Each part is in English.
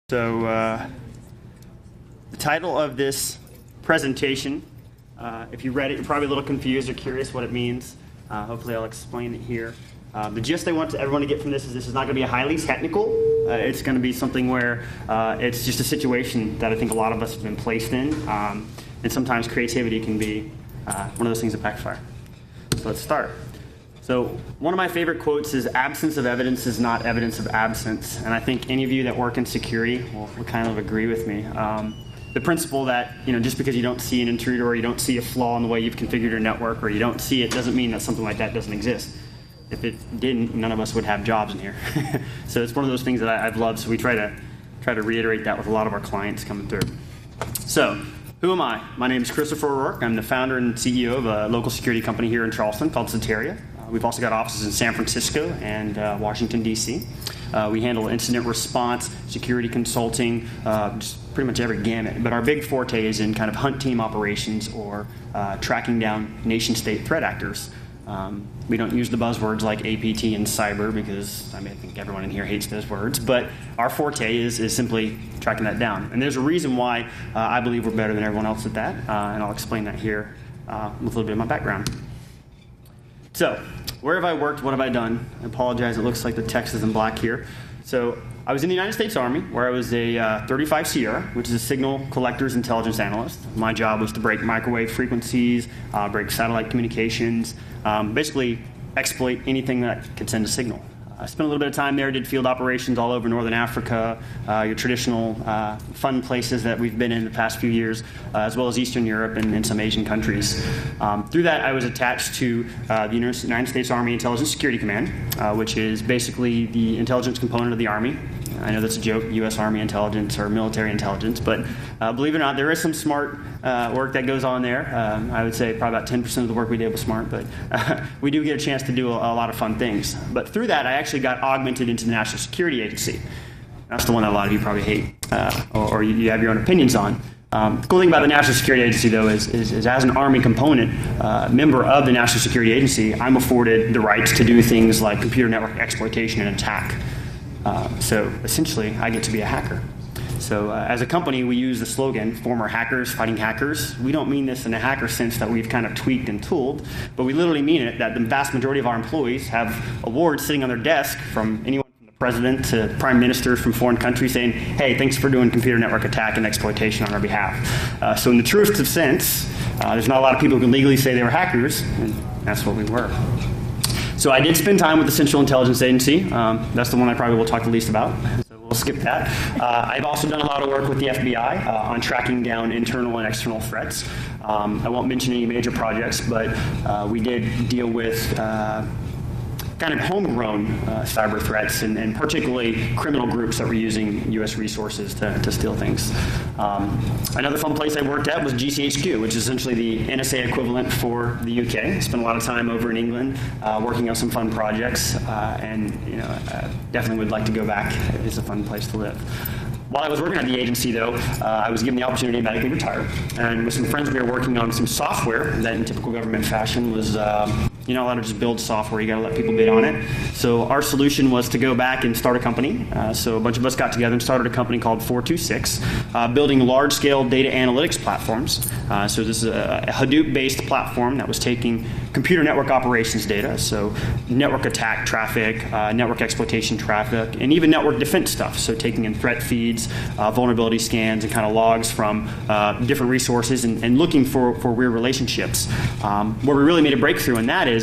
So the title of this presentation, if you read it, you're probably a little confused or curious what it means. Hopefully I'll explain it here. The gist I want everyone to get from this is not going to be a highly technical. It's going to be something where it's just a situation that I think a lot of us have been placed in. And sometimes creativity can be one of those things that backfire. So let's start. So one of my favorite quotes is, "Absence of evidence is not evidence of absence." And I think any of you that work in security will kind of agree with me. The principle that, just because you don't see an intruder or you don't see a flaw in the way you've configured your network or you don't see it doesn't mean that something like that doesn't exist. If it didn't, none of us would have jobs in here. So it's one of those things that I've loved. So we try to reiterate that with a lot of our clients coming through. So who am I? My name is Christopher O'Rourke. I'm the founder and CEO of a local security company here in Charleston called Soteria. We've also got offices in San Francisco and Washington, D.C. We handle incident response, security consulting, just pretty much every gamut. But our big forte is in kind of hunt team operations or tracking down nation-state threat actors. We don't use the buzzwords like APT and cyber because I think everyone in here hates those words. But our forte is simply tracking that down. And there's a reason why I believe we're better than everyone else at that. And I'll explain that here with a little bit of my background. So, where have I worked? What have I done? I apologize, it looks like the text is in black here. So, I was in the United States Army, where I was a 35 Sierra, which is a signal collectors intelligence analyst. My job was to break microwave frequencies, break satellite communications, basically exploit anything that could send a signal. I spent a little bit of time there, did field operations all over Northern Africa, your traditional fun places that we've been in the past few years, as well as Eastern Europe and some Asian countries. Through that, I was attached to the United States Army Intelligence Security Command, which is basically the intelligence component of the Army. I know that's a joke, U.S. Army intelligence or military intelligence, but believe it or not, there is some smart work that goes on there. I would say probably about 10% of the work we did was smart, but we do get a chance to do a lot of fun things. But through that, I actually got augmented into the National Security Agency. That's the one that a lot of you probably hate, or you have your own opinions on. The cool thing about the National Security Agency, though, is as an Army component, member of the National Security Agency, I'm afforded the rights to do things like computer network exploitation and attack. So essentially, I get to be a hacker. So as a company, we use the slogan, "Former hackers fighting hackers." We don't mean this in a hacker sense that we've kind of tweaked and tooled, but we literally mean it that the vast majority of our employees have awards sitting on their desk from anyone from the president to prime ministers from foreign countries saying, "Hey, thanks for doing computer network attack and exploitation on our behalf." So in the truest of sense, there's not a lot of people who can legally say they were hackers, and that's what we were. So I did spend time with the Central Intelligence Agency. That's the one I probably will talk the least about, so we'll skip that. I've also done a lot of work with the FBI on tracking down internal and external threats. I won't mention any major projects, but we did deal with kind of homegrown cyber threats and particularly criminal groups that were using U.S. resources to steal things. Another fun place I worked at was GCHQ, which is essentially the NSA equivalent for the UK. Spent a lot of time over in England working on some fun projects, and definitely would like to go back. It's a fun place to live. While I was working at the agency, though, I was given the opportunity to medically retire. And with some friends, we were working on some software that, in typical government fashion, was you're not allowed to just build software. You got to let people bid on it. So our solution was to go back and start a company. So a bunch of us got together and started a company called 426, building large-scale data analytics platforms. So this is a Hadoop-based platform that was taking computer network operations data, so network attack traffic, network exploitation traffic, and even network defense stuff. So taking in threat feeds, vulnerability scans, and kind of logs from different resources and looking for weird relationships. Where we really made a breakthrough in that is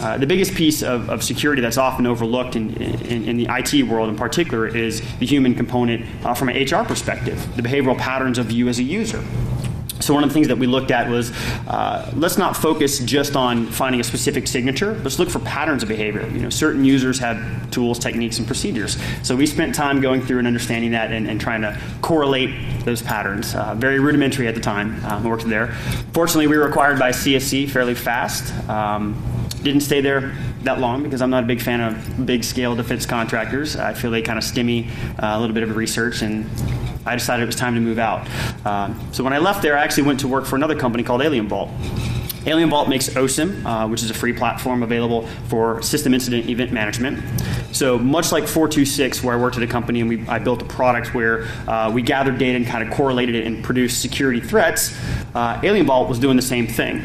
the biggest piece of security that's often overlooked in the IT world in particular is the human component from an HR perspective, the behavioral patterns of you as a user. So one of the things that we looked at was, let's not focus just on finding a specific signature. Let's look for patterns of behavior. Certain users have tools, techniques, and procedures. So we spent time going through and understanding that and trying to correlate those patterns. Very rudimentary at the time. I worked there. Fortunately, we were acquired by CSC fairly fast. Didn't stay there that long because I'm not a big fan of big-scale defense contractors. I feel they kind of stimmy a little bit of research, and I decided it was time to move out. So when I left there, I actually went to work for another company called Alien Vault. Alien Vault makes OSIM, which is a free platform available for system incident event management. So much like 426, where I worked at a company and I built a product where we gathered data and kind of correlated it and produced security threats, Alien Vault was doing the same thing.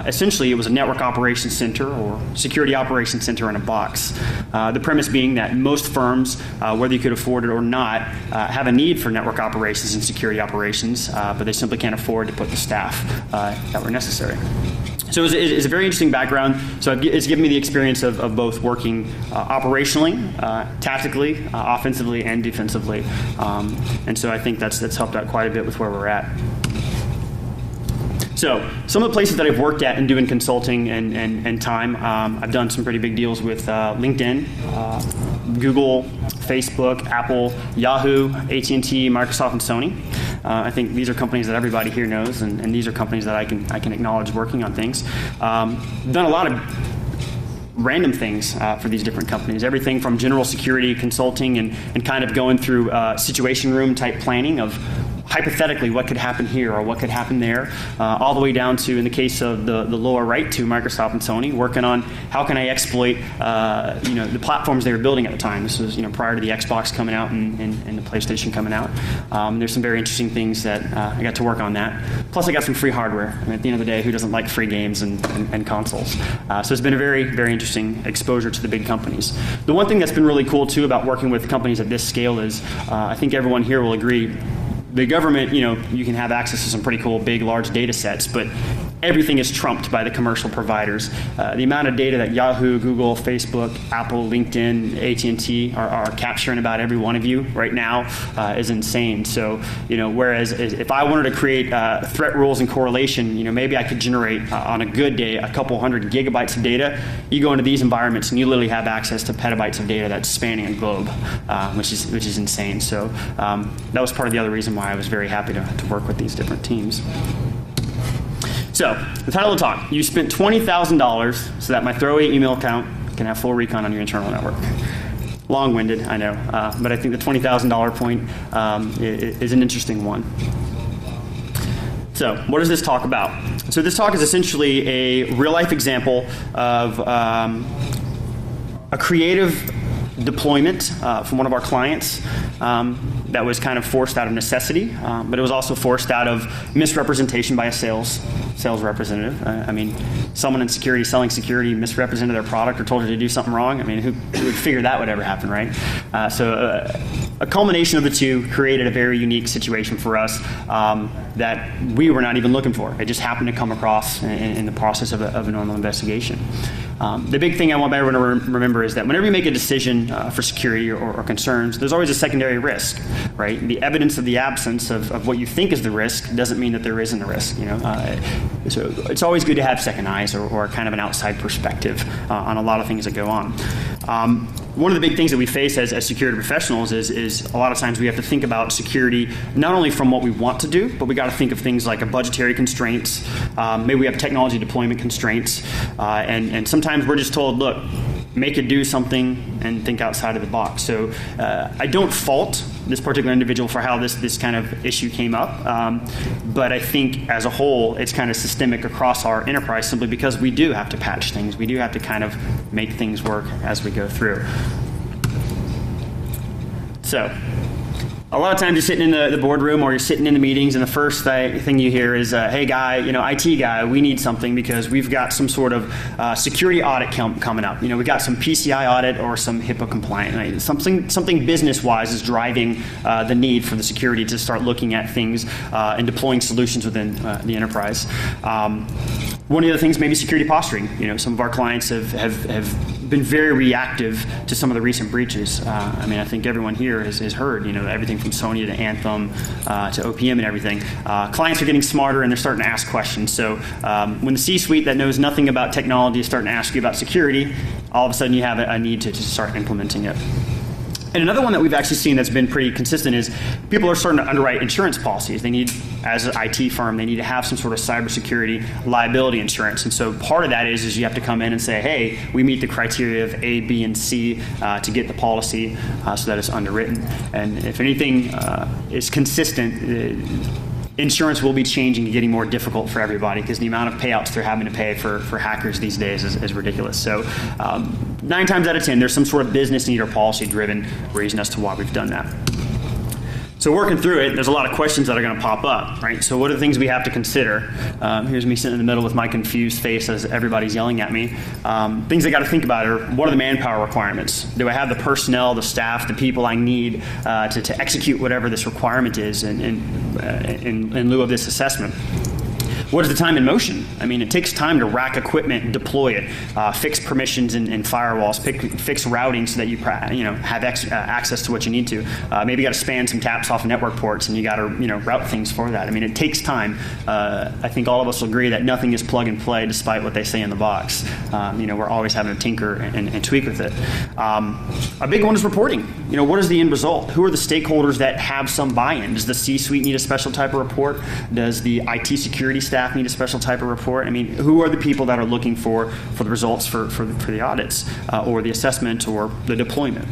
Essentially, it was a network operations center or security operations center in a box. The premise being that most firms, whether you could afford it or not, have a need for network operations and security operations, but they simply can't afford to put the staff that were necessary. So it's a very interesting background. So it's given me the experience of both working operationally, tactically, offensively, and defensively. And so I think that's helped out quite a bit with where we're at. So some of the places that I've worked at in doing consulting and time, I've done some pretty big deals with LinkedIn, Google, Facebook, Apple, Yahoo, AT&T, Microsoft, and Sony. I think these are companies that everybody here knows, and these are companies that I can acknowledge working on things. Done a lot of random things for these different companies, everything from general security consulting and kind of going through situation room type planning of hypothetically what could happen here or what could happen there, all the way down to, in the case of the lower right, to Microsoft and Sony, working on how can I exploit the platforms they were building at the time. This was prior to the Xbox coming out and the PlayStation coming out. There's some very interesting things that I got to work on that. Plus I got some free hardware. I mean, at the end of the day, who doesn't like free games and consoles? So it's been a very, very interesting exposure to the big companies. The one thing that's been really cool too about working with companies at this scale is I think everyone here will agree, the government, you can have access to some pretty cool, big, large data sets, but everything is trumped by the commercial providers. The amount of data that Yahoo, Google, Facebook, Apple, LinkedIn, AT&T are capturing about every one of you right now is insane. So, whereas if I wanted to create threat rules and correlation, maybe I could generate on a good day a couple hundred gigabytes of data. You go into these environments and you literally have access to petabytes of data that's spanning a globe, which is insane. So that was part of the other reason why I was very happy to work with these different teams. So, the title of the talk, you spent $20,000 so that my throwaway email account can have full recon on your internal network. Long-winded, I know, but I think the $20,000 point is an interesting one. So, what is this talk about? So this talk is essentially a real-life example of a creative deployment from one of our clients that was kind of forced out of necessity, but it was also forced out of misrepresentation by a sales representative. I mean, someone in security selling security misrepresented their product or told you to do something wrong. I mean, who would figure that would ever happen, right? So a culmination of the two created a very unique situation for us that we were not even looking for. It just happened to come across in the process of a normal investigation. The big thing I want everyone to remember is that whenever you make a decision for security or concerns, there's always a secondary risk, right? The evidence of the absence of what you think is the risk doesn't mean that there isn't a risk, So it's always good to have second eyes or kind of an outside perspective on a lot of things that go on. One of the big things that we face as security professionals is a lot of times we have to think about security not only from what we want to do, but we got to think of things like a budgetary constraints. Maybe we have technology deployment constraints, and sometimes we're just told, look, make it do something and think outside of the box. So I don't fault this particular individual for how this kind of issue came up, but I think as a whole it's kind of systemic across our enterprise simply because we do have to patch things. We do have to kind of make things work as we go through. So a lot of times you're sitting in the boardroom or you're sitting in the meetings and the first thing you hear is, hey guy, IT guy, we need something because we've got some sort of security audit coming up. We got some PCI audit or some HIPAA compliant. Right? Something business-wise is driving the need for the security to start looking at things and deploying solutions within the enterprise. One of the other things, maybe security posturing. Some of our clients have been very reactive to some of the recent breaches. I think everyone here has heard, everything from Sony to Anthem to OPM and everything. Clients are getting smarter and they're starting to ask questions. So when the C-suite that knows nothing about technology is starting to ask you about security, all of a sudden you have a need to start implementing it. And another one that we've actually seen that's been pretty consistent is people are starting to underwrite insurance policies. They need, as an IT firm, they need to have some sort of cybersecurity liability insurance. And so part of that is you have to come in and say, hey, we meet the criteria of A, B, and C to get the policy so that it's underwritten. And if anything is consistent, insurance will be changing and getting more difficult for everybody because the amount of payouts they're having to pay for hackers these days is ridiculous. So 9 times out of 10, there's some sort of business need or policy-driven reason as to why we've done that. So working through it, there's a lot of questions that are going to pop up, right? So what are the things we have to consider? Here's me sitting in the middle with my confused face as everybody's yelling at me. Things I got to think about are, what are the manpower requirements? Do I have the personnel, the staff, the people I need to execute whatever this requirement is in lieu of this assessment? What is the time in motion? I mean, it takes time to rack equipment and deploy it, fix permissions and firewalls, fix routing so that you have access to what you need to. Maybe you got to span some taps off network ports, and you got to route things for that. I mean, it takes time. I think all of us will agree that nothing is plug and play, despite what they say in the box. We're always having to tinker and tweak with it. A big one is reporting. What is the end result? Who are the stakeholders that have some buy-in? Does the C-suite need a special type of report? Does the IT security staff need a special type of report? I mean, who are the people that are looking for the results for the audits or the assessment or the deployment?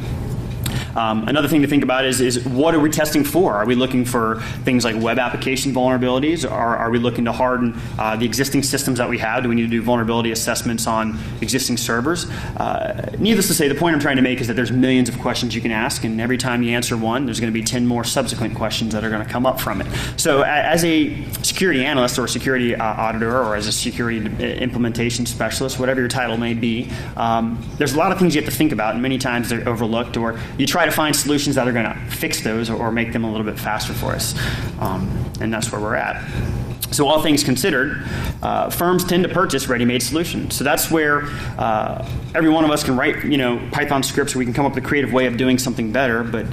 Another thing to think about is what are we testing for? Are we looking for things like web application vulnerabilities? Or are we looking to harden the existing systems that we have? Do we need to do vulnerability assessments on existing servers? Needless to say, the point I'm trying to make is that there's millions of questions you can ask, and every time you answer one, there's going to be 10 more subsequent questions that are going to come up from it. So as a security analyst or a security auditor or as a security implementation specialist, whatever your title may be, there's a lot of things you have to think about, and many times they're overlooked, or you try to find solutions that are going to fix those or make them a little bit faster for us. And that's where we're at. So all things considered, firms tend to purchase ready-made solutions. So that's where every one of us can write, Python scripts where we can come up with a creative way of doing something better. But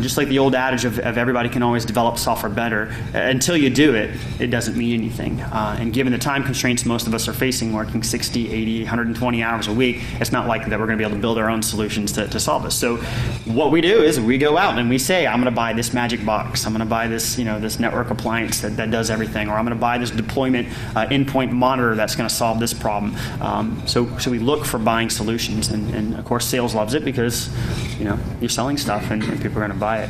just like the old adage of everybody can always develop software better, until you do it, it doesn't mean anything. And given the time constraints most of us are facing, working 60, 80, 120 hours a week, it's not likely that we're going to be able to build our own solutions to solve this. So what we do is we go out and we say, I'm going to buy this magic box. I'm going to buy this, this network appliance that does everything. Or I'm going to buy this deployment endpoint monitor that's going to solve this problem. So we look for buying solutions, and of course sales loves it because you're selling stuff and people are going to buy it.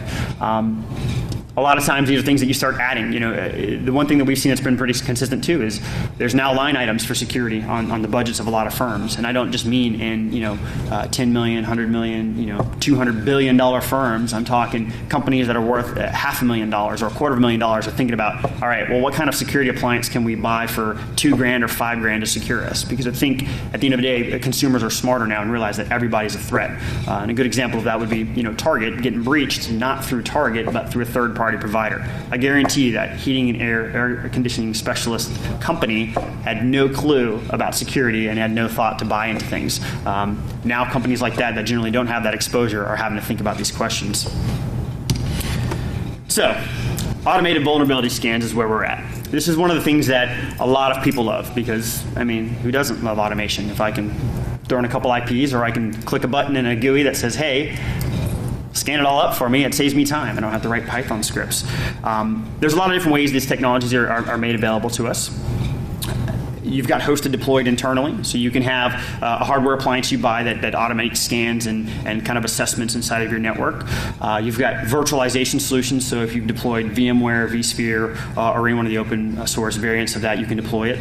A lot of times these are things that you start adding. The one thing that we've seen that's been pretty consistent too is there's now line items for security on the budgets of a lot of firms, and I don't just mean in 10 million, 100 million, $200 billion firms. I'm talking companies that are worth $500,000 or $250,000 are thinking about, all right, well, what kind of security appliance can we buy for $2,000 or $5,000 to secure us? Because I think at the end of the day, consumers are smarter now and realize that everybody's a threat. And a good example of that would be Target getting breached, not through Target but through a third-party provider. I guarantee you that heating and air conditioning specialist company had no clue about security and had no thought to buy into things. Now companies like that generally don't have that exposure are having to think about these questions. So, automated vulnerability scans is where we're at. This is one of the things that a lot of people love because, who doesn't love automation? If I can throw in a couple IPs or I can click a button in a GUI that says, hey, scan it all up for me, it saves me time. I don't have to write Python scripts. There's a lot of different ways these technologies are made available to us. You've got hosted deployed internally, so you can have a hardware appliance you buy that automates scans and kind of assessments inside of your network. You've got virtualization solutions, so if you've deployed VMware, vSphere, or any one of the open source variants of that, you can deploy it.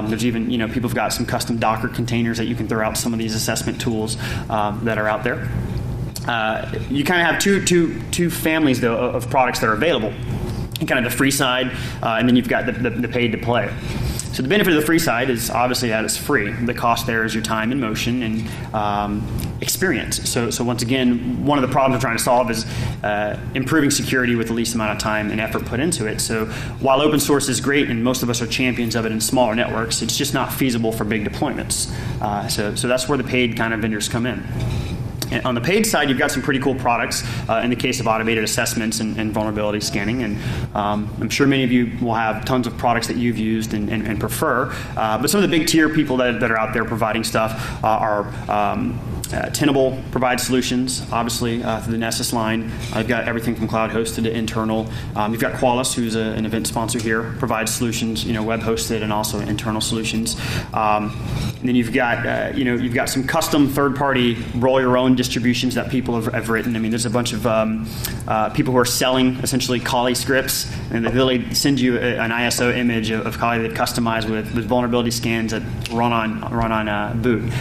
There's even, people have got some custom Docker containers that you can throw out some of these assessment tools that are out there. You kind of have two families, though, of products that are available. Kind of the free side, and then you've got the paid to play. So the benefit of the free side is obviously that it's free. The cost there is your time and motion and experience. So once again, one of the problems we're trying to solve is improving security with the least amount of time and effort put into it. So while open source is great and most of us are champions of it in smaller networks, it's just not feasible for big deployments. So that's where the paid kind of vendors come in. And on the paid side, you've got some pretty cool products in the case of automated assessments and vulnerability scanning. And I'm sure many of you will have tons of products that you've used and prefer. But some of the big tier people that are out there providing stuff are Tenable provides solutions, obviously, through the Nessus line. I've got everything from cloud hosted to internal. You've got Qualys, who's an event sponsor here, provides solutions, web hosted and also internal solutions. And then you've got some custom third-party roll your own distributions that people have written. I mean, there's a bunch of people who are selling essentially Kali scripts, and they really send you an ISO image of Kali they've customized with vulnerability scans that run on boot.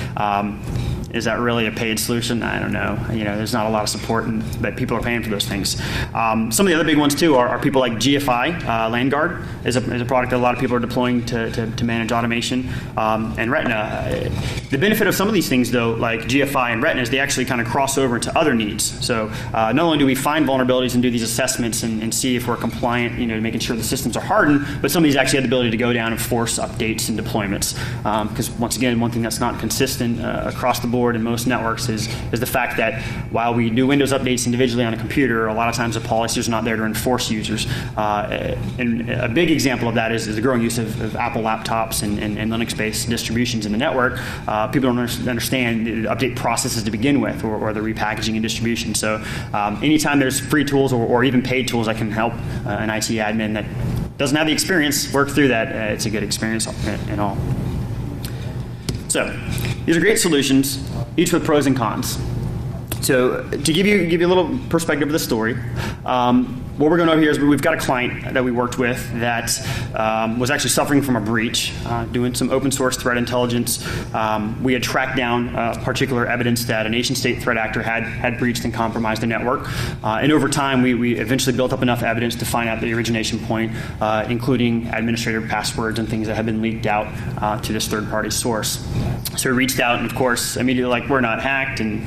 Is that really a paid solution? I don't know. There's not a lot of support, but people are paying for those things. Some of the other big ones too are people like GFI. LandGuard is a product that a lot of people are deploying to manage automation. And Retina. The benefit of some of these things, though, like GFI and Retina, is they actually kind of cross over into other needs. So not only do we find vulnerabilities and do these assessments and see if we're compliant, making sure the systems are hardened, but some of these actually have the ability to go down and force updates and deployments. Because once again, one thing that's not consistent across the board in most networks is the fact that while we do Windows updates individually on a computer, a lot of times the policies are not there to enforce users. And a big example of that is the growing use of Apple laptops and Linux-based distributions in the network. People don't understand the update processes to begin with, or the repackaging and distribution. So anytime there's free tools or even paid tools that can help an IT admin that doesn't have the experience work through that, it's a good experience and all. So these are great solutions, each with pros and cons. So to give you a little perspective of the story, what we're going over here is we've got a client that we worked with that was actually suffering from a breach, doing some open source threat intelligence. We had tracked down particular evidence that a nation-state threat actor had breached and compromised the network. And over time, we eventually built up enough evidence to find out the origination point, including administrator passwords and things that had been leaked out to this third-party source. So we reached out, and of course, immediately we're not hacked. And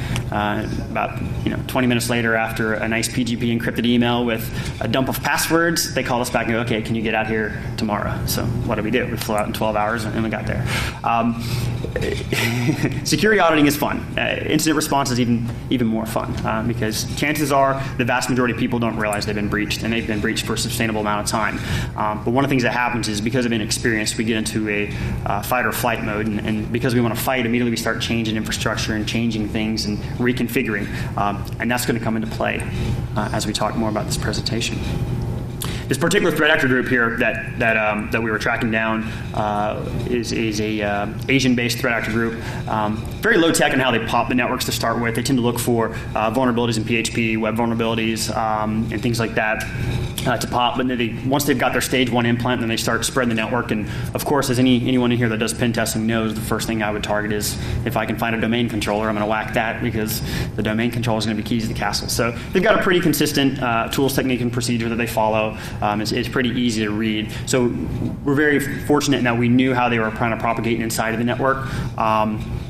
about 20 minutes later, after a nice PGP encrypted email with a dump of passwords, they called us back and go, okay, can you get out here tomorrow? So what did we do? We flew out in 12 hours and we got there. Security auditing is fun. Incident response is even more fun because chances are the vast majority of people don't realize they've been breached, and they've been breached for a sustainable amount of time. But one of the things that happens is because of inexperience, we get into a fight or flight mode, and because we want to fight, immediately we start changing infrastructure and changing things and reconfiguring, and that's going to come into play as we talk more about this presentation. This particular threat actor group here that we were tracking down is a Asian-based threat actor group. Very low tech in how they pop the networks to start with. They tend to look for vulnerabilities in PHP, web vulnerabilities, and things like that to pop. But then once they've got their stage 1 implant, then they start spreading the network. And of course, as anyone in here that does pen testing knows, the first thing I would target is if I can find a domain controller, I'm going to whack that because the domain controller is going to be keys to the castle. So they've got a pretty consistent tools, technique, and procedure that they follow. It's pretty easy to read. So we're very fortunate in that we knew how they were trying to propagate inside of the network.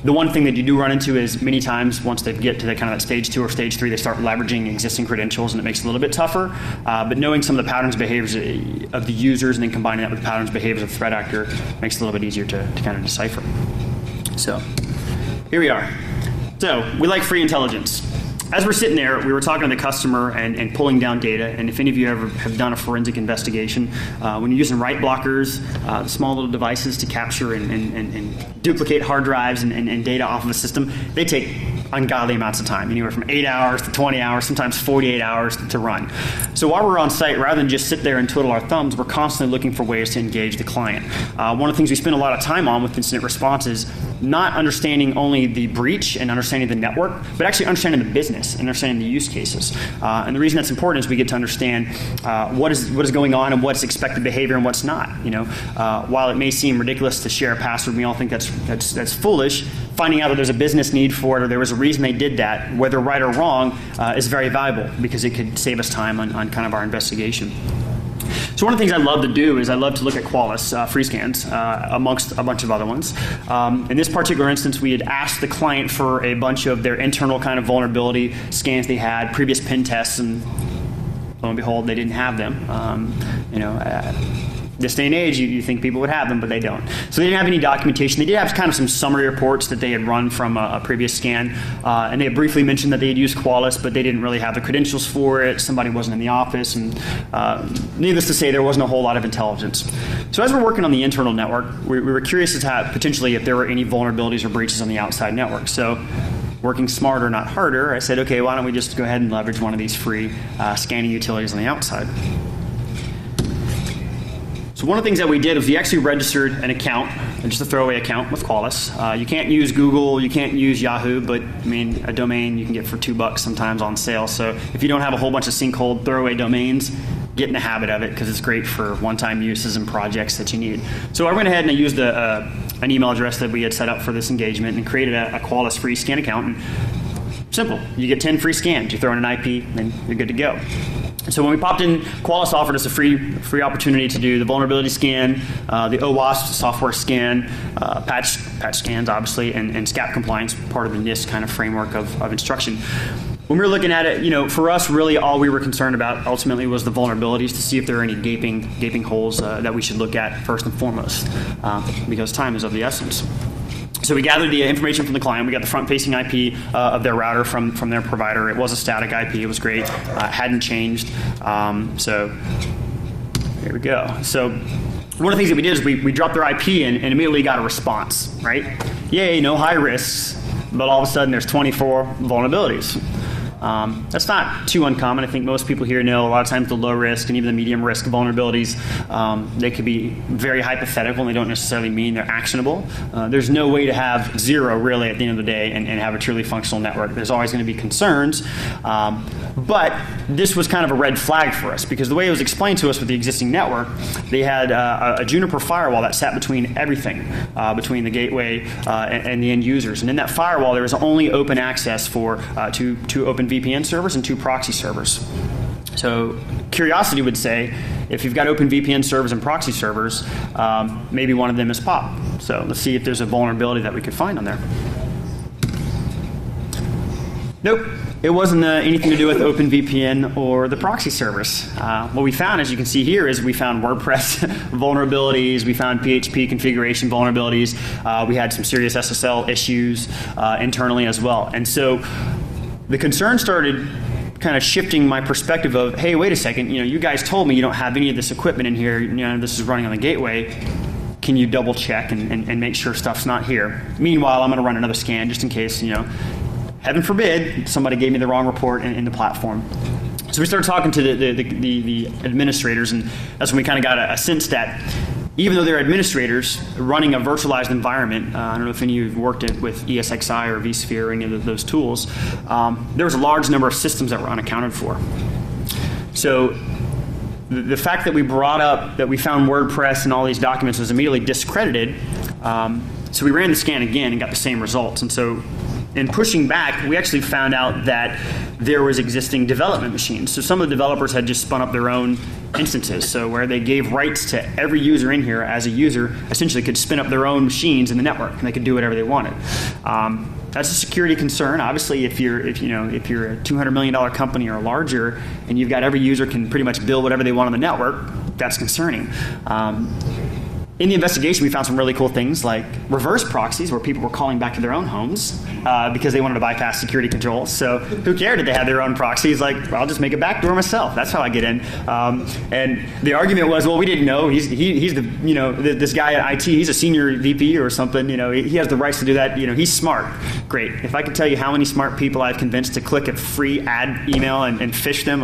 The one thing that you do run into is many times once they get to the kind of that stage 2 or stage 3, they start leveraging existing credentials, and it makes it a little bit tougher. But knowing some of the patterns, behaviors of the users, and then combining that with the patterns, behaviors of the threat actor makes it a little bit easier to kind of decipher. So here we are. So we like free intelligence. As we're sitting there, we were talking to the customer and pulling down data. And if any of you ever have done a forensic investigation, when you're using write blockers, small little devices to capture and duplicate hard drives and data off of a system, they take ungodly amounts of time, anywhere from 8 hours to 20 hours, sometimes 48 hours to run. So while we're on site, rather than just sit there and twiddle our thumbs, we're constantly looking for ways to engage the client. One of the things we spend a lot of time on with incident response is not understanding only the breach and understanding the network, but actually understanding the business and understanding the use cases. And the reason that's important is we get to understand what is going on and what's expected behavior and what's not. While it may seem ridiculous to share a password, we all think that's foolish. Finding out that there's a business need for it or there was a reason they did that, whether right or wrong, is very valuable because it could save us time on kind of our investigation. So one of the things I love to do is I love to look at Qualys free scans amongst a bunch of other ones. In this particular instance, we had asked the client for a bunch of their internal kind of vulnerability scans they had, previous pen tests, and lo and behold, they didn't have them. This day and age, you think people would have them, but they don't. So they didn't have any documentation. They did have kind of some summary reports that they had run from a previous scan, and they had briefly mentioned that they had used Qualys, but they didn't really have the credentials for it. Somebody wasn't in the office, and needless to say, there wasn't a whole lot of intelligence. So as we're working on the internal network, we were curious as to potentially if there were any vulnerabilities or breaches on the outside network. So working smarter, not harder, I said, okay, why don't we just go ahead and leverage one of these free scanning utilities on the outside. So one of the things that we did is we actually registered an account, just a throwaway account with Qualys. You can't use Google, you can't use Yahoo, but I mean, a domain you can get for $2 sometimes on sale. So if you don't have a whole bunch of sinkhole throwaway domains, get in the habit of it because it's great for one-time uses and projects that you need. So I went ahead and I used an email address that we had set up for this engagement and created a Qualys free scan account. And simple, you get 10 free scans. You throw in an IP, and you're good to go. So when we popped in, Qualys offered us a free opportunity to do the vulnerability scan, the OWASP software scan, patch scans, obviously, and SCAP compliance, part of the NIST kind of framework of instruction. When we were looking at it, for us, really all we were concerned about ultimately was the vulnerabilities to see if there are any gaping holes that we should look at first and foremost, because time is of the essence. So we gathered the information from the client. We got the front-facing IP of their router from their provider. It was a static IP. It was great. Hadn't changed. So here we go. So one of the things that we did is we dropped their IP in and immediately got a response, right? Yay, no high risks, but all of a sudden there's 24 vulnerabilities. That's not too uncommon. I think most people here know a lot of times the low risk and even the medium risk vulnerabilities, they could be very hypothetical and they don't necessarily mean they're actionable. There's no way to have zero really at the end of the day and have a truly functional network. There's always going to be concerns. But this was kind of a red flag for us because the way it was explained to us with the existing network, they had a Juniper firewall that sat between everything, between the gateway and the end users. And in that firewall, there was only open access for two open VPN servers and 2 proxy servers. So curiosity would say, if you've got open VPN servers and proxy servers, maybe one of them is POP. So let's see if there's a vulnerability that we could find on there. Nope. It wasn't anything to do with OpenVPN or the proxy servers. What we found, as you can see here, is we found WordPress vulnerabilities, we found PHP configuration vulnerabilities, we had some serious SSL issues internally as well. And so the concern started kind of shifting my perspective of, hey, wait a second, you guys told me you don't have any of this equipment in here, this is running on the gateway. Can you double check and make sure stuff's not here? Meanwhile, I'm going to run another scan just in case, heaven forbid, somebody gave me the wrong report in the platform. So we started talking to the administrators, and that's when we kind of got a sense that even though they're administrators running a virtualized environment, I don't know if any of you have worked with ESXi or vSphere or any of those tools, there was a large number of systems that were unaccounted for. So the fact that we brought up that we found WordPress and all these documents was immediately discredited. So we ran the scan again and got the same results. And so in pushing back, we actually found out that there was existing development machines. So some of the developers had just spun up their own instances. So where they gave rights to every user in here as a user, essentially could spin up their own machines in the network, and they could do whatever they wanted. That's a security concern. Obviously, if you're a $200 million company or larger, and you've got every user can pretty much build whatever they want on the network, that's concerning. In the investigation, we found some really cool things like reverse proxies, where people were calling back to their own homes because they wanted to bypass security controls. So who cared if they had their own proxies? Like, well, I'll just make a backdoor myself. That's how I get in. And the argument was, well, we didn't know. He's this guy at IT. He's a senior VP or something. He has the rights to do that. He's smart. Great. If I could tell you how many smart people I've convinced to click a free ad email and phish them,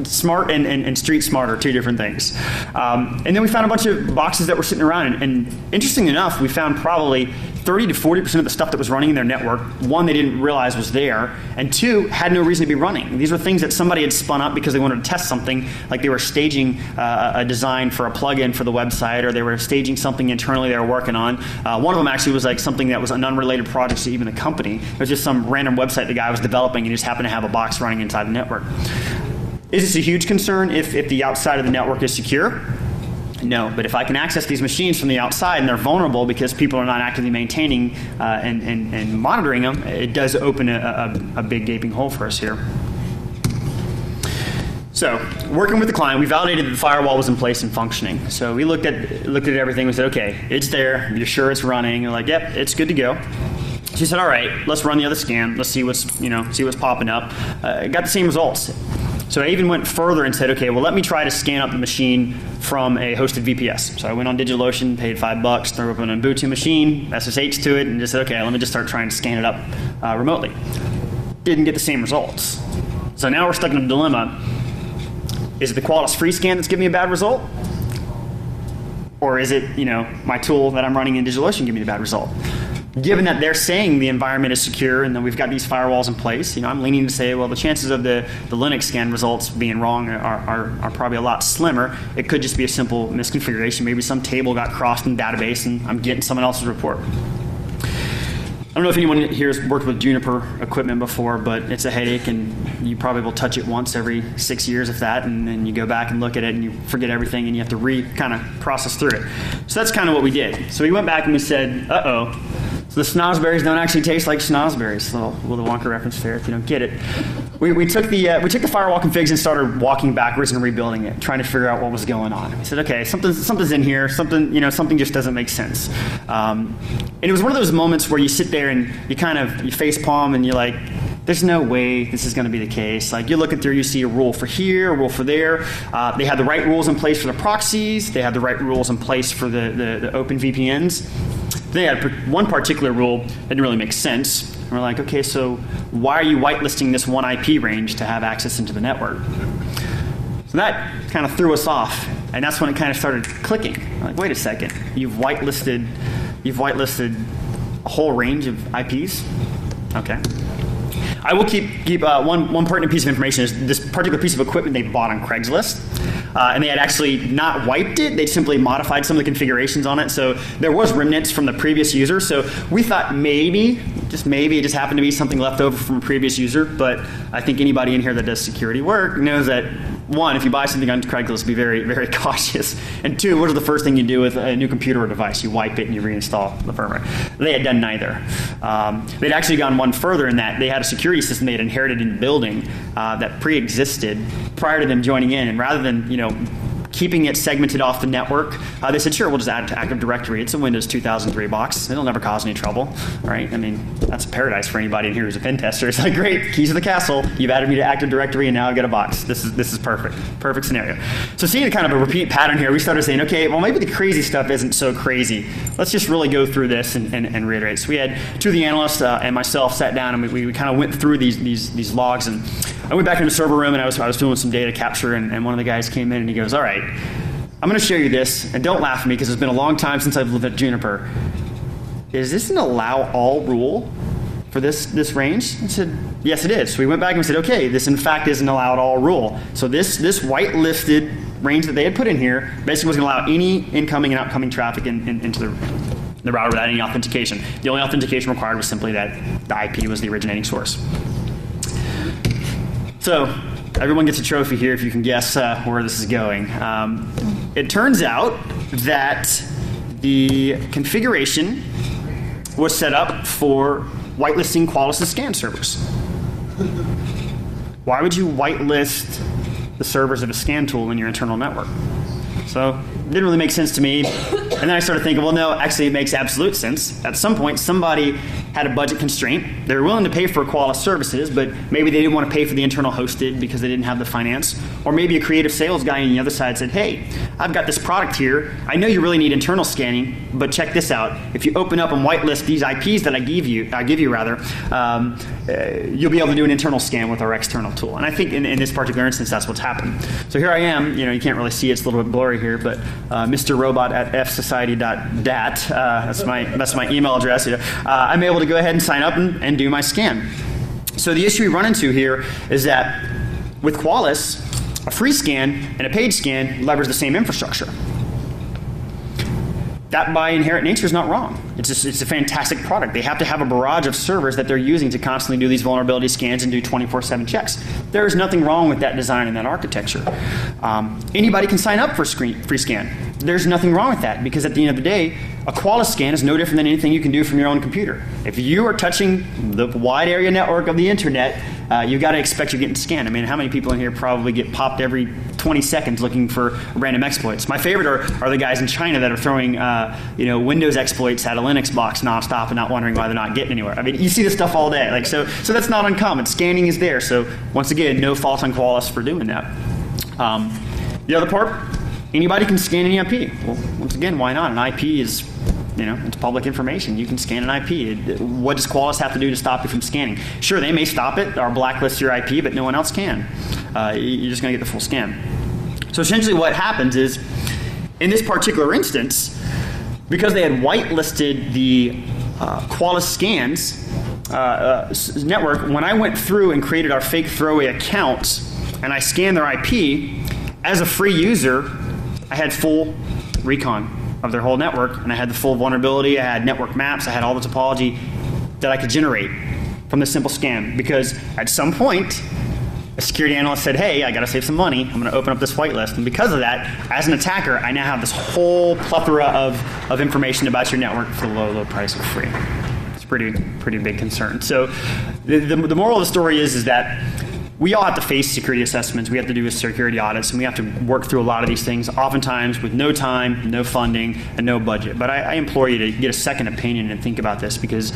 smart and street smart are two different things. And then we found a bunch of boxes that were sitting around, and interesting enough, we found probably 30 to 40% of the stuff that was running in their network, one, they didn't realize was there, and two, had no reason to be running. These were things that somebody had spun up because they wanted to test something, like they were staging a design for a plugin for the website, or they were staging something internally they were working on. One of them actually was like something that was an unrelated project to even the company. It was just some random website the guy was developing, and he just happened to have a box running inside the network. Is this a huge concern if the outside of the network is secure? No, but if I can access these machines from the outside and they're vulnerable because people are not actively maintaining and monitoring them, it does open a big gaping hole for us here. So, working with the client, we validated that the firewall was in place and functioning. So we looked at everything. We said, okay, it's there. You're sure it's running? We're like, yep, it's good to go. She said, all right, let's run the other scan. Let's see what's popping up. Got the same results. So I even went further and said, okay, well, let me try to scan up the machine from a hosted VPS. So I went on DigitalOcean, paid $5, threw up an Ubuntu machine, SSH to it, and just said, okay, let me just start trying to scan it up remotely. Didn't get the same results. So now we're stuck in a dilemma. Is it the Qualys free scan that's giving me a bad result? Or is it, my tool that I'm running in DigitalOcean giving me a bad result? Given that they're saying the environment is secure and that we've got these firewalls in place, I'm leaning to say, well, the chances of the Linux scan results being wrong are probably a lot slimmer. It could just be a simple misconfiguration. Maybe some table got crossed in the database and I'm getting someone else's report. I don't know if anyone here has worked with Juniper equipment before, but it's a headache, and you probably will touch it once every 6 years, if that, and then you go back and look at it and you forget everything and you have to kind of process through it. So that's kind of what we did. So we went back and we said, uh-oh. So the schnozberries don't actually taste like schnozberries. A little Willy Wonka reference there if you don't get it. We took the firewall configs and started walking backwards and rebuilding it, trying to figure out what was going on. We said, okay, something's in here. Something just doesn't make sense. And it was one of those moments where you sit there and you face palm and you're like, there's no way this is going to be the case. Like, you're looking through, you see a rule for here, a rule for there. They had the right rules in place for the proxies. They had the right rules in place for the open VPNs. They had one particular rule that didn't really make sense. And we're like, okay, so why are you whitelisting this one IP range to have access into the network? So that kind of threw us off, and that's when it kind of started clicking. We're like, wait a second, you've whitelisted a whole range of IPs? Okay. I will keep one pertinent piece of information is this particular piece of equipment they bought on Craigslist. And they had actually not wiped it. They simply modified some of the configurations on it. So there was remnants from the previous user. So we thought maybe it just happened to be something left over from a previous user. But I think anybody in here that does security work knows that, one, if you buy something on Craigslist, be very, very cautious. And two, what is the first thing you do with a new computer or device? You wipe it and you reinstall the firmware. They had done neither. They'd actually gone one further in that they had a security system they had inherited in the building that pre-existed prior to them joining in. And rather than, keeping it segmented off the network, they said, sure, we'll just add it to Active Directory. It's a Windows 2003 box. It'll never cause any trouble, right? I mean, that's a paradise for anybody in here who's a pen tester. It's like, great, keys to the castle. You've added me to Active Directory, and now I get a box. This is perfect. Perfect scenario. So seeing kind of a repeat pattern here, we started saying, okay, well, maybe the crazy stuff isn't so crazy. Let's just really go through this and reiterate. So we had two of the analysts and myself sat down, and we kind of went through these logs, and I went back in the server room, and I was doing some data capture, and one of the guys came in, and he goes, all right, I'm going to show you this, and don't laugh at me because it's been a long time since I've lived at Juniper. Is this an allow all rule for this range? I said, yes, it is. So we went back and we said, okay, this in fact is an allowed all rule. So this whitelisted range that they had put in here basically was going to allow any incoming and outcoming traffic into the router without any authentication. The only authentication required was simply that the IP was the originating source. So everyone gets a trophy here if you can guess where this is going. It turns out that the configuration was set up for whitelisting Qualys' scan servers. Why would you whitelist the servers of a scan tool in your internal network? So it didn't really make sense to me. And then I started thinking, well, no, actually it makes absolute sense. At some point, somebody had a budget constraint. They were willing to pay for Qualys services, but maybe they didn't want to pay for the internal hosted because they didn't have the finance. Or maybe a creative sales guy on the other side said, hey, I've got this product here. I know you really need internal scanning, but check this out. If you open up and whitelist these IPs that I give you, you'll be able to do an internal scan with our external tool. And I think in this particular instance, that's what's happened. So here I am. You can't really see it. It's a little bit blurry here, but Mr. Robot at fsociety.dat, that's my email address. I'm able to go ahead and sign up and do my scan. So the issue we run into here is that with Qualys, a free scan and a paid scan leverage the same infrastructure. That by inherent nature is not wrong. It's a fantastic product. They have to have a barrage of servers that they're using to constantly do these vulnerability scans and do 24/7 checks. There is nothing wrong with that design and that architecture. Anybody can sign up for free scan. There's nothing wrong with that because at the end of the day, a Qualys scan is no different than anything you can do from your own computer. If you are touching the wide area network of the internet, you've got to expect you're getting scanned. I mean, how many people in here probably get popped every 20 seconds looking for random exploits? My favorite are the guys in China that are throwing Windows exploits at a Linux box nonstop and not wondering why they're not getting anywhere. I mean, you see this stuff all day. So that's not uncommon. Scanning is there. So once again, no fault on Qualys for doing that. The other part, anybody can scan an IP. Well, once again, why not? An IP is, it's public information. You can scan an IP. What does Qualys have to do to stop you from scanning? Sure, they may stop it or blacklist your IP, but no one else can. You're just going to get the full scan. So essentially what happens is, in this particular instance, because they had whitelisted the Qualys scans network, when I went through and created our fake throwaway accounts and I scanned their IP, as a free user, I had full recon of their whole network, and I had the full vulnerability, I had network maps, I had all the topology that I could generate from this simple scan. Because at some point, a security analyst said, hey, I got to save some money, I'm going to open up this whitelist. And because of that, as an attacker, I now have this whole plethora of information about your network for the low price of free. It's a pretty big concern. So the moral of the story is that we all have to face security assessments, we have to do security audits, and we have to work through a lot of these things, oftentimes with no time, no funding, and no budget. But I implore you to get a second opinion and think about this, because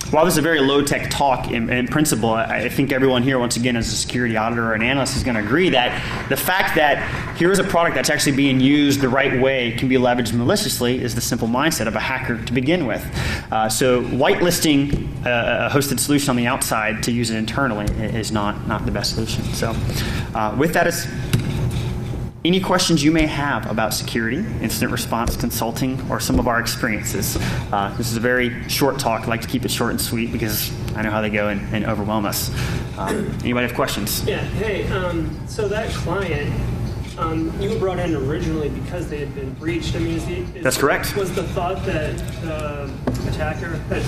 while this is a very low-tech talk in principle, I think everyone here, once again, as a security auditor or an analyst, is going to agree that the fact that here's a product that's actually being used the right way, can be leveraged maliciously, is the simple mindset of a hacker to begin with. So whitelisting a hosted solution on the outside to use it internally is not the best solution. So with that, any questions you may have about security, incident response, consulting, or some of our experiences. This is a very short talk. I like to keep it short and sweet because I know how they go and overwhelm us. Anybody have questions? Yeah, hey, so that client, you were brought in originally because they had been breached. I mean, that's correct. Was the thought that the attacker had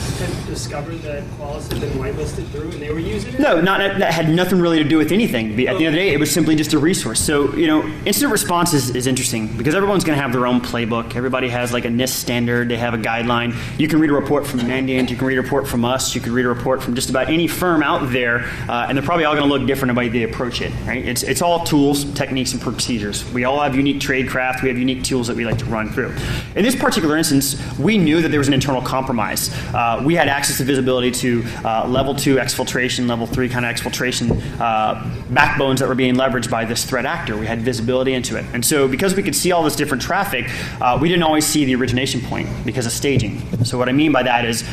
discovered that Qualys had been whitelisted through and they were using it? No, that had nothing really to do with anything. At the end of the day, it was simply just a resource. So, incident response is interesting because everyone's going to have their own playbook. Everybody has like a NIST standard. They have a guideline. You can read a report from Mandiant. You can read a report from us. You can read a report from just about any firm out there, and they're probably all going to look different the way they approach it. Right? It's all tools, techniques, and procedures. We all have unique tradecraft. We have unique tools that we like to run through. In this particular instance, we knew that there was an internal compromise. We had access to visibility to level 2 exfiltration, level 3 kind of exfiltration backbones that were being leveraged by this threat actor. We had visibility into it. And so because we could see all this different traffic, we didn't always see the origination point because of staging. So what I mean by that is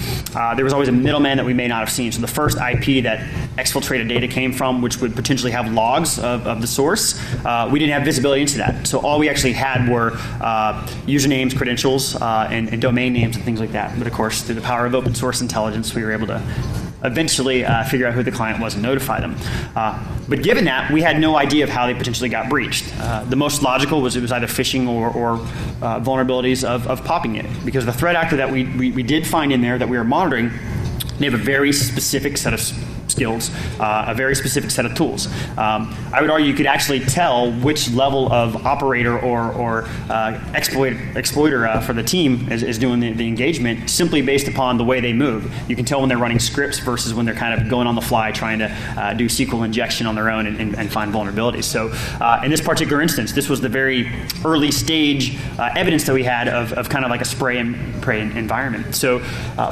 there was always a middleman that we may not have seen. So the first IP that exfiltrated data came from, which would potentially have logs of the source, we didn't have visibility into that. So all we actually had were usernames, credentials, and domain names and things like that. But of course, through the power of open source intelligence, we were able to eventually figure out who the client was and notify them. But given that, we had no idea of how they potentially got breached. The most logical was it was either phishing or vulnerabilities of popping it. Because the threat actor that we did find in there that we were monitoring, they have a very specific set of skills, a very specific set of tools. I would argue you could actually tell which level of operator or exploiter for the team is doing the engagement simply based upon the way they move. You can tell when they're running scripts versus when they're kind of going on the fly trying to do SQL injection on their own and find vulnerabilities. So in this particular instance, this was the very early stage evidence that we had of kind of like a spray and pray environment. So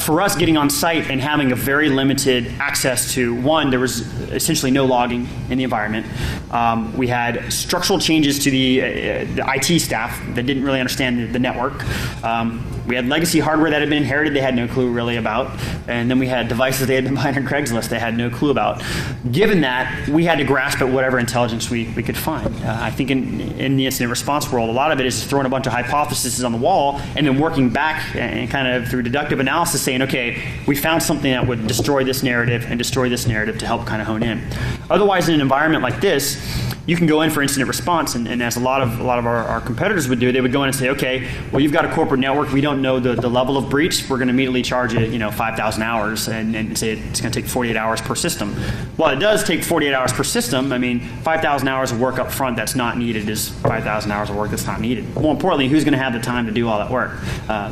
for us, getting on site and having a very limited access to, one, there was essentially no logging in the environment. We had structural changes to the IT staff that didn't really understand the network. We had legacy hardware that had been inherited they had no clue really about. And then we had devices they had been buying on Craigslist they had no clue about. Given that, we had to grasp at whatever intelligence we could find. I think in the incident response world, a lot of it is throwing a bunch of hypotheses on the wall and then working back and kind of through deductive analysis saying, okay, we found something that would destroy this narrative and destroy this narrative to help kind of hone in. Otherwise, in an environment like this, you can go in for incident response, and as a lot of our competitors would do, they would go in and say, okay, well, you've got a corporate network, we don't know the level of breach, we're going to immediately charge you 5,000 hours and say it's going to take 48 hours per system. Well, it does take 48 hours per system. I mean, 5,000 hours of work up front that's not needed is 5,000 hours of work that's not needed. More importantly, who's going to have the time to do all that work?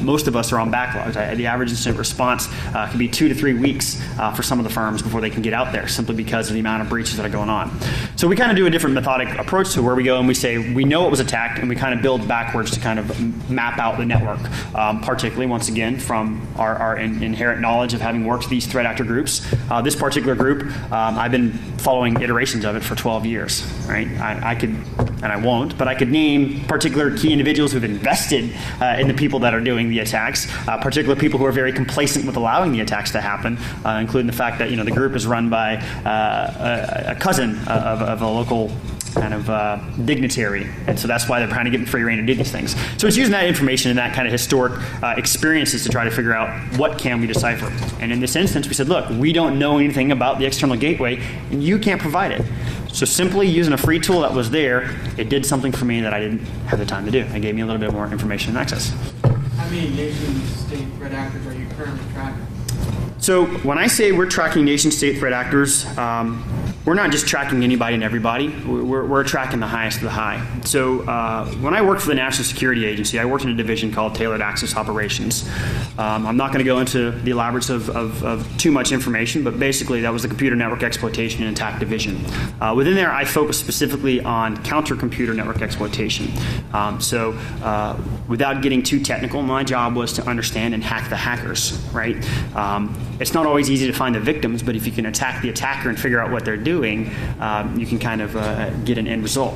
Most of us are on backlogs. The average incident response can be 2 to 3 weeks for some of the firms before they can get out there, simply because of the amount of breaches that are going on. So we kind of do a different methodic approach to where we go and we say we know it was attacked, and we kind of build backwards to kind of map out the network, particularly once again from our inherent knowledge of having worked with these threat actor groups. This particular group, I've been following iterations of it for 12 years. Right? I could, and I won't, but I could name particular key individuals who've invested in the people that are doing the attacks, particular people who are very complacent with allowing the attacks to happen, including the fact that the group is run by a cousin of a local kind of dignitary, and so that's why they're trying to get free reign to do these things. So it's using that information and that kind of historic experiences to try to figure out what can we decipher. And in this instance, we said, look, we don't know anything about the external gateway, and you can't provide it. So simply using a free tool that was there, it did something for me that I didn't have the time to do. It gave me a little bit more information and access. How many nation-state threat actors are you currently tracking? So when I say we're tracking nation-state threat actors, we're not just tracking anybody and everybody. We're tracking the highest of the high. So when I worked for the National Security Agency, I worked in a division called Tailored Access Operations. I'm not going to go into the elaborates of too much information, but basically that was the Computer Network Exploitation and Attack Division. Within there, I focused specifically on counter-computer network exploitation. So without getting too technical, my job was to understand and hack the hackers, right? It's not always easy to find the victims, but if you can attack the attacker and figure out what they're doing, you can kind of get an end result.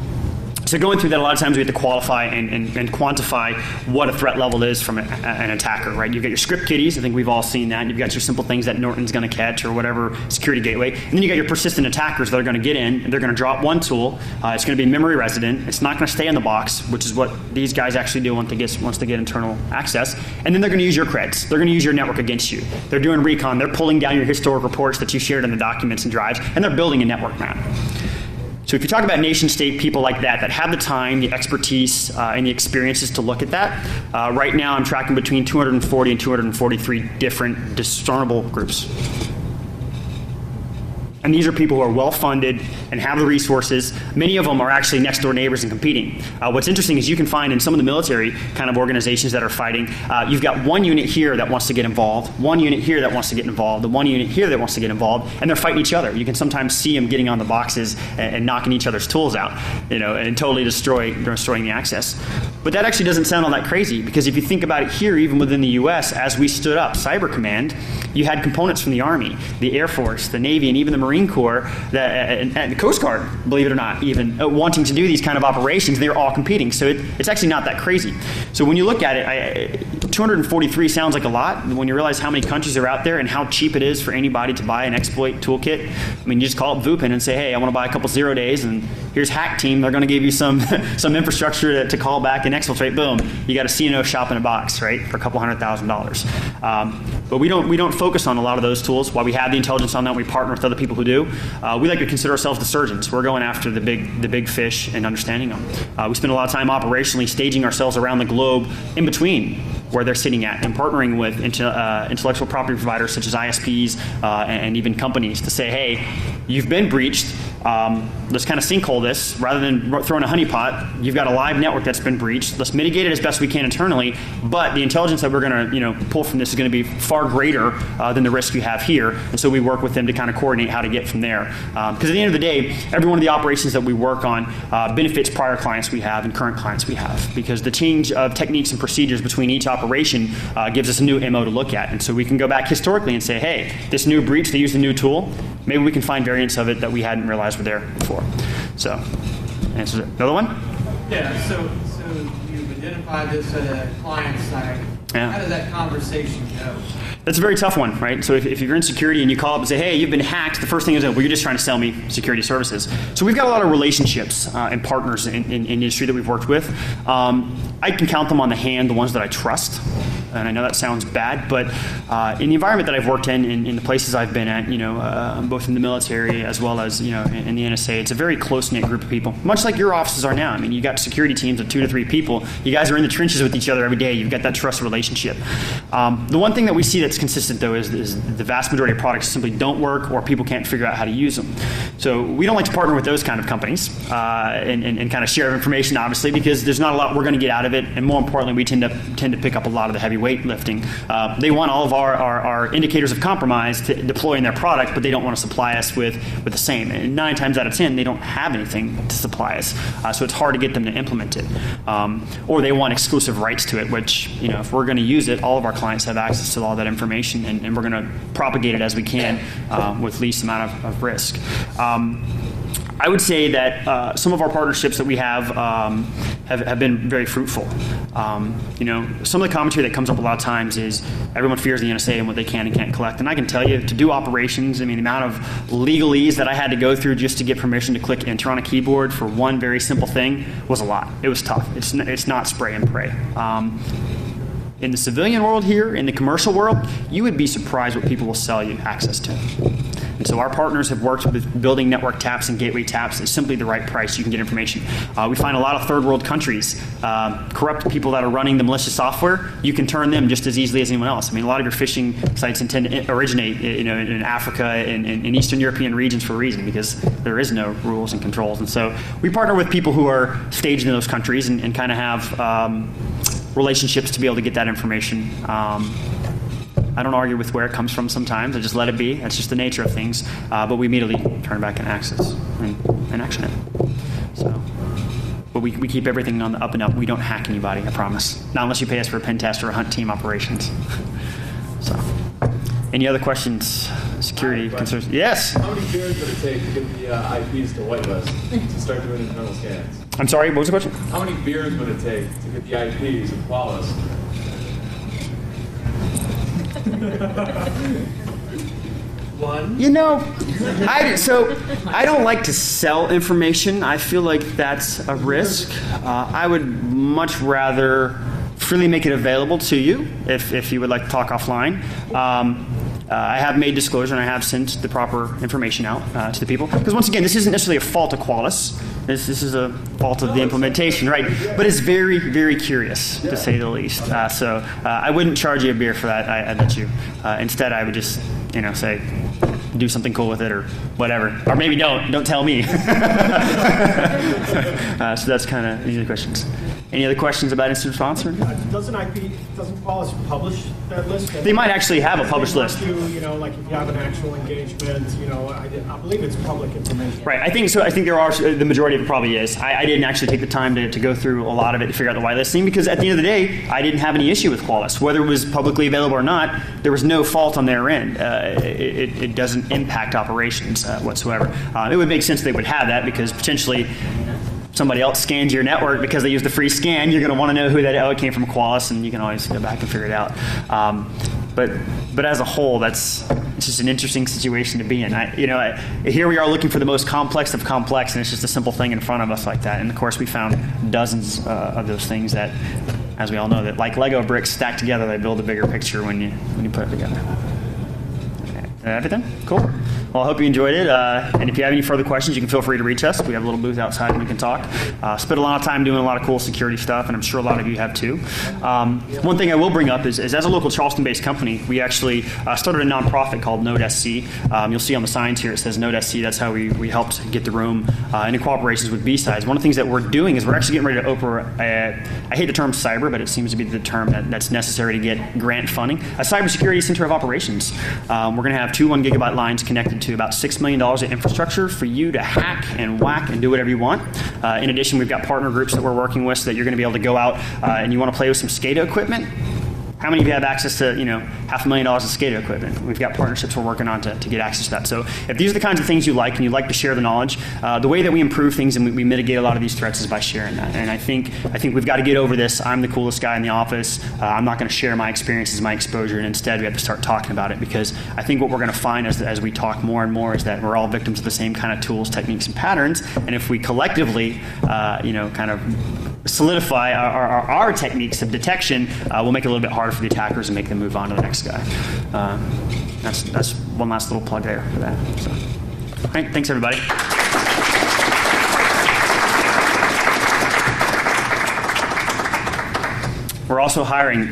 So going through that, a lot of times we have to qualify and quantify what a threat level is from an attacker, right? You've got your script kiddies. I think we've all seen that. You've got your simple things that Norton's going to catch or whatever security gateway. And then you got your persistent attackers that are going to get in, and they're going to drop one tool. It's going to be memory resident. It's not going to stay in the box, which is what these guys actually do once they get internal access. And then they're going to use your creds. They're going to use your network against you. They're doing recon. They're pulling down your historic reports that you shared in the documents and drives, and they're building a network map. So if you talk about nation-state people like that have the time, the expertise, and the experiences to look at that, right now I'm tracking between 240 and 243 different discernible groups. And these are people who are well-funded and have the resources. Many of them are actually next-door neighbors and competing. What's interesting is you can find in some of the military kind of organizations that are fighting, you've got one unit here that wants to get involved, one unit here that wants to get involved, the one unit here that wants to get involved, and they're fighting each other. You can sometimes see them getting on the boxes and knocking each other's tools out, and totally destroying the access. But that actually doesn't sound all that crazy, because if you think about it here, even within the U.S., as we stood up Cyber Command, you had components from the Army, the Air Force, the Navy, and even the Marine Corps and the Coast Guard, believe it or not, even wanting to do these kind of operations. They're all competing, so it's actually not that crazy. So when you look at it, 243 sounds like a lot. When you realize how many countries are out there and how cheap it is for anybody to buy an exploit toolkit, I mean, you just call up VUPIN and say, hey, I want to buy a couple 0 days, and here's Hack Team. They're going to give you some infrastructure to call back and exfiltrate. Boom, you got a CNO shop in a box, right, for a couple $100,000. But we don't focus on a lot of those tools. While we have the intelligence on that, we partner with other people who do. We like to consider ourselves the surgeons. We're going after the big fish and understanding them. We spend a lot of time operationally staging ourselves around the globe in between where they're sitting at and partnering with intellectual property providers such as ISPs and even companies to say, hey, you've been breached. Let's kind of sinkhole this. Rather than throwing a honeypot, you've got a live network that's been breached. Let's mitigate it as best we can internally, but the intelligence that we're going to pull from this is going to be far greater than the risk you have here. And so we work with them to kind of coordinate how to get from there. Because at the end of the day, every one of the operations that we work on benefits prior clients we have and current clients we have. Because the change of techniques and procedures between each operation gives us a new MO to look at. And so we can go back historically and say, hey, this new breach, they used a new tool. Maybe we can find variants of it that we hadn't realized were there before. So, answers it. Another one? Yeah, so you've identified this at a client side. Yeah. How does that conversation go? That's a very tough one, right? So if you're in security and you call up and say, hey, you've been hacked, the first thing is, well, you're just trying to sell me security services. So we've got a lot of relationships and partners in industry that we've worked with. I can count them on the hand, the ones that I trust. and I know that sounds bad, but in the environment that I've worked in the places I've been at, both in the military as well as in the NSA, it's a very close-knit group of people, much like your offices are now. I mean, you got security teams of 2 to 3 people. You guys are in the trenches with each other every day. You've got that trust relationship. The one thing that we see that's consistent, though, is the vast majority of products simply don't work, or people can't figure out how to use them. So we don't like to partner with those kind of companies and kind of share information, obviously, because there's not a lot we're going to get out of it, and more importantly, we tend to pick up a lot of the heavy weight lifting. They want all of our indicators of compromise to deploy in their product, but they don't want to supply us with the same. And 9 times out of 10, they don't have anything to supply us, so it's hard to get them to implement it. Or they want exclusive rights to it, which, if we're going to use it, all of our clients have access to all that information, and we're going to propagate it as we can with least amount of risk. I would say that some of our partnerships that we have been very fruitful. Some of the commentary that comes up a lot of times is everyone fears the NSA and what they can and can't collect. And I can tell you, to do operations, the amount of legalese that I had to go through just to get permission to click enter on a keyboard for one very simple thing was a lot. It was tough. It's not spray and pray. In the civilian world here, in the commercial world, you would be surprised what people will sell you access to. And so our partners have worked with building network taps and gateway taps at simply the right price. You can get information. We find a lot of third world countries, corrupt people that are running the malicious software, you can turn them just as easily as anyone else. A lot of your phishing sites tend to originate in Africa and in Eastern European regions for a reason, because there is no rules and controls. And so we partner with people who are staged in those countries and kind of have relationships to be able to get that information. I don't argue with where it comes from sometimes. I just let it be. That's just the nature of things. But we immediately turn back and access and action it. So, but we keep everything on the up and up. We don't hack anybody, I promise. Not unless you pay us for a pen test or a hunt team operations. So, any other questions? Security concerns? Yes? How many beers would it take to get the IPs to whitelist to start doing internal scans? I'm sorry, what was the question? How many beers would it take to get the IPs of Qualys? One. I don't like to sell information. I feel like that's a risk. I would much rather freely make it available to you if you would like to talk offline. I have made disclosure and I have sent the proper information out to the people. Because once again, this isn't necessarily a fault of Qualys. This is a fault of the implementation, right? But it's very, very curious, to say the least. So I wouldn't charge you a beer for that. I bet you. Instead, I would just, say, do something cool with it or whatever. Or maybe don't tell me. So that's kind of these are the questions. Any other questions about incident response? Doesn't Qualys publish that list? They might actually have a published list. Like if you have an actual engagement, I believe it's public information. Right. I think so. I think there are, the majority of it probably is. I didn't actually take the time to go through a lot of it to figure out the whitelisting, because at the end of the day, I didn't have any issue with Qualys. Whether it was publicly available or not, there was no fault on their end. It doesn't impact operations whatsoever. It would make sense they would have that, because potentially somebody else scans your network because they used the free scan, you're going to want to know who that it came from Qualys, and you can always go back and figure it out. But as a whole, it's just an interesting situation to be in. Here we are looking for the most complex of complex, and it's just a simple thing in front of us like that. And of course, we found dozens of those things that, as we all know, that like Lego bricks stacked together, they build a bigger picture when you put it together. Everything? Cool. Well, I hope you enjoyed it. And if you have any further questions, you can feel free to reach us. We have a little booth outside and we can talk. Spent a lot of time doing a lot of cool security stuff, and I'm sure a lot of you have too. One thing I will bring up is as a local Charleston-based company, we actually started a nonprofit called NodeSC. You'll see on the signs here it says NodeSC. That's how we helped get the room and in cooperations with BSides. One of the things that we're doing is we're actually getting ready to open I hate the term cyber, but it seems to be the term that's necessary to get grant funding, a cybersecurity center of operations. We're going to have 2 1 gigabyte lines connected to about $6 million of infrastructure for you to hack and whack and do whatever you want. In addition, we've got partner groups that we're working with so that you're going to be able to go out and you want to play with some SCADA equipment. How many of you have access to, $500,000 of SCADA equipment? We've got partnerships we're working on to get access to that. So if these are the kinds of things you like and you like to share the knowledge, the way that we improve things and we mitigate a lot of these threats is by sharing that. And I think we've got to get over this. I'm the coolest guy in the office. I'm not going to share my experiences, my exposure, and instead we have to start talking about it, because I think what we're going to find as we talk more and more is that we're all victims of the same kind of tools, techniques, and patterns. And if we collectively, kind of solidify our techniques of detection, will make it a little bit harder for the attackers and make them move on to the next guy. That's one last little plug there for that. So, all right, thanks everybody. We're also hiring